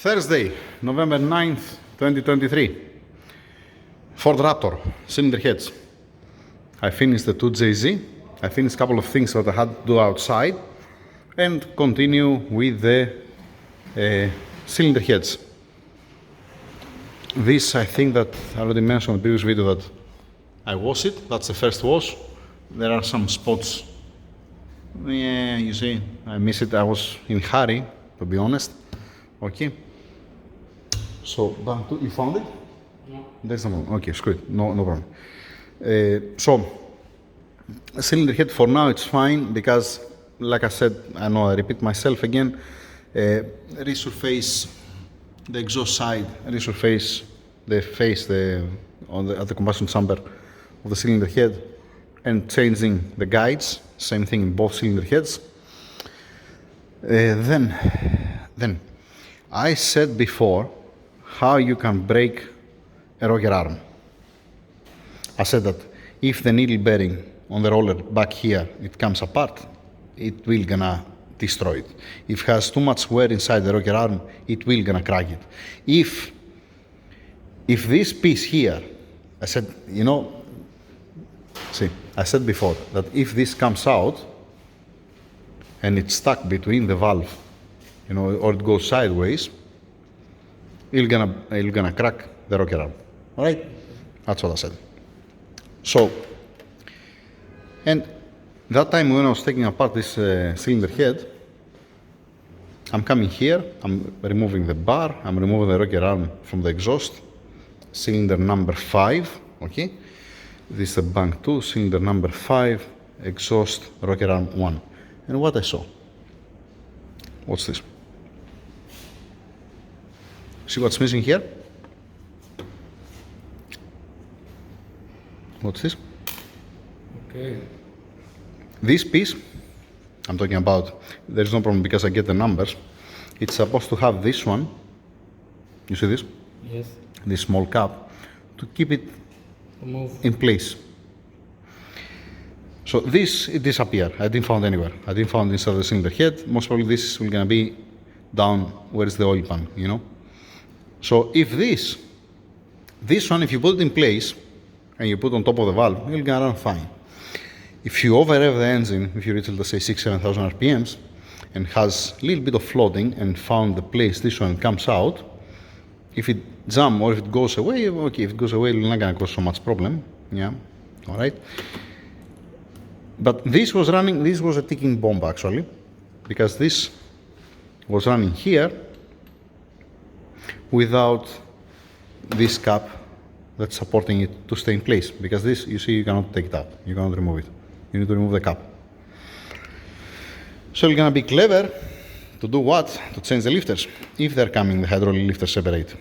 Thursday, November 9th, 2023. Ford Raptor, cylinder heads. I finished the 2JZ. I finished a couple of things that I had to do outside and continue with the cylinder heads. This, I think that I already mentioned in the previous video that I wash it. That's the first wash. There are some spots. Yeah, you see, I miss it. I was in a hurry, to be honest. Okay. So, you found it? No. There's no problem. Okay, screw it. No problem. So, cylinder head for now it's fine because, like I said, I know I repeat myself again. Resurface the exhaust side, resurface the face at the combustion chamber of the cylinder head, and changing the guides. Same thing in both cylinder heads. Then I said before how you can break a rocker arm. I said that if the needle bearing on the roller back here it comes apart, it will gonna destroy it. If it has too much wear inside the rocker arm, it will gonna crack it. If this piece here, I said, I said before that if this comes out and it's stuck between the valve, or it goes sideways, it's gonna crack the rocker arm. All right? That's what I said. So, and that time when I was taking apart this cylinder head, I'm coming here, I'm removing the bar, I'm removing the rocker arm from the exhaust, cylinder number 5, okay? This is the bank 2, cylinder number 5, exhaust, rocker arm 1. And what I saw, what's this? See what's missing here? What's this? Okay. This piece, I'm talking about, there's no problem because I get the numbers. It's supposed to have this one, you see this? Yes. This small cap, to keep it in place. So this, it disappeared. I didn't find anywhere. I didn't find inside the cylinder head. Most probably this is gonna be down where is the oil pan, So if this one, if you put it in place and you put on top of the valve, you're gonna run fine. If you over-rev the engine, if you reach, let's say, 6,000-7,000 RPMs, and has a little bit of floating and found the place this one comes out, if it jumps or if it goes away, okay, if it goes away, it's not gonna cause so much problem, all right? But this was a ticking bomb actually, because this was running here without this cap that's supporting it to stay in place, because this, you see, you cannot take it out, you cannot remove it. You need to remove the cap. So you're gonna be clever to do what? To change the lifters, if they're coming, the hydraulic lifters separate.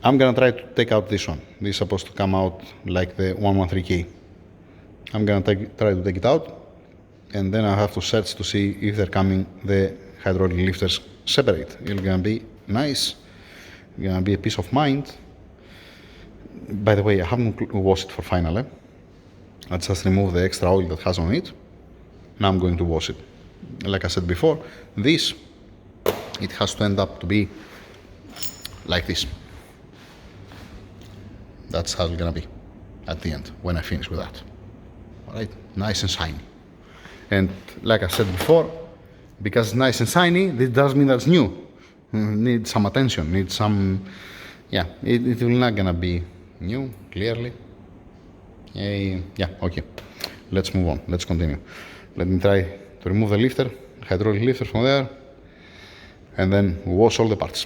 I'm gonna try to take out this one. This is supposed to come out like the 113K. I'm gonna try to take it out, and then I have to search to see if they're coming, the hydraulic lifters separate. It's gonna be nice. It's gonna be a peace of mind. By the way, I haven't washed it for final. I just remove the extra oil that has on it. Now I'm going to wash it. Like I said before, this, it has to end up to be like this. That's how it's gonna be at the end, when I finish with that. All right, nice and shiny. And like I said before, because it's nice and shiny, this doesn't mean that's new. Needs some attention, needs some, it will not gonna be new, clearly. Okay. Let's move on, let's continue. Let me try to remove the lifter, hydraulic lifter from there, and then wash all the parts.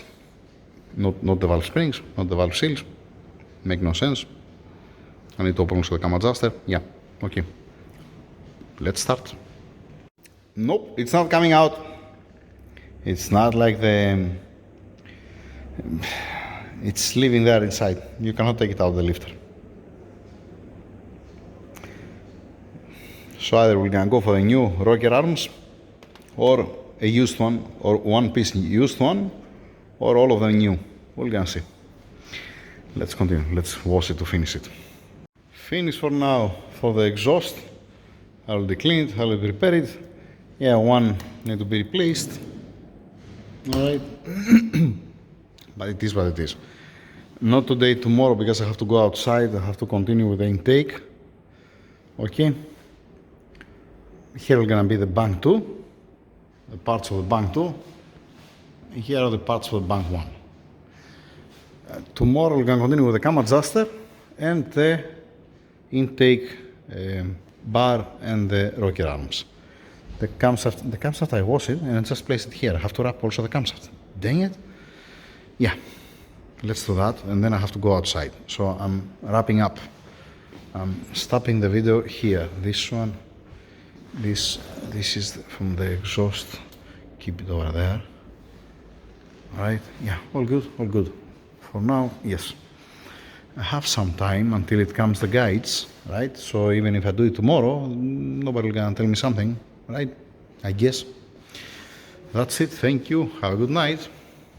Not the valve springs, not the valve seals. Make no sense. I need to open also the cam adjuster. Okay. Let's start. Nope, it's not coming out. It's not like it's living there inside. You cannot take it out of the lifter. So either we're gonna go for the new rocker arms, or a used one, or one piece used one, or all of them new. We're gonna see. Let's continue. Let's wash it to finish it. Finish for now for the exhaust. I already cleaned, I already repaired it. One need to be replaced. All right. But it is what it is. Not today, tomorrow, because I have to go outside. I have to continue with the intake. Okay. Here are gonna be the bank 2, the parts of the bank 2. Here are the parts for the bank 1. Tomorrow we're gonna continue with the cam adjuster and the intake bar and the rocker arms. The camshaft I wash it and I just place it here. I have to wrap also the camshaft. Dang it. Yeah, let's do that and then I have to go outside. So I'm wrapping up. I'm stopping the video here. This one, this is from the exhaust. Keep it over there. All right, yeah, all good, all good. For now, yes. I have some time until it comes the guides, right? So even if I do it tomorrow, nobody gonna tell me something, right? I guess. That's it, thank you, have a good night.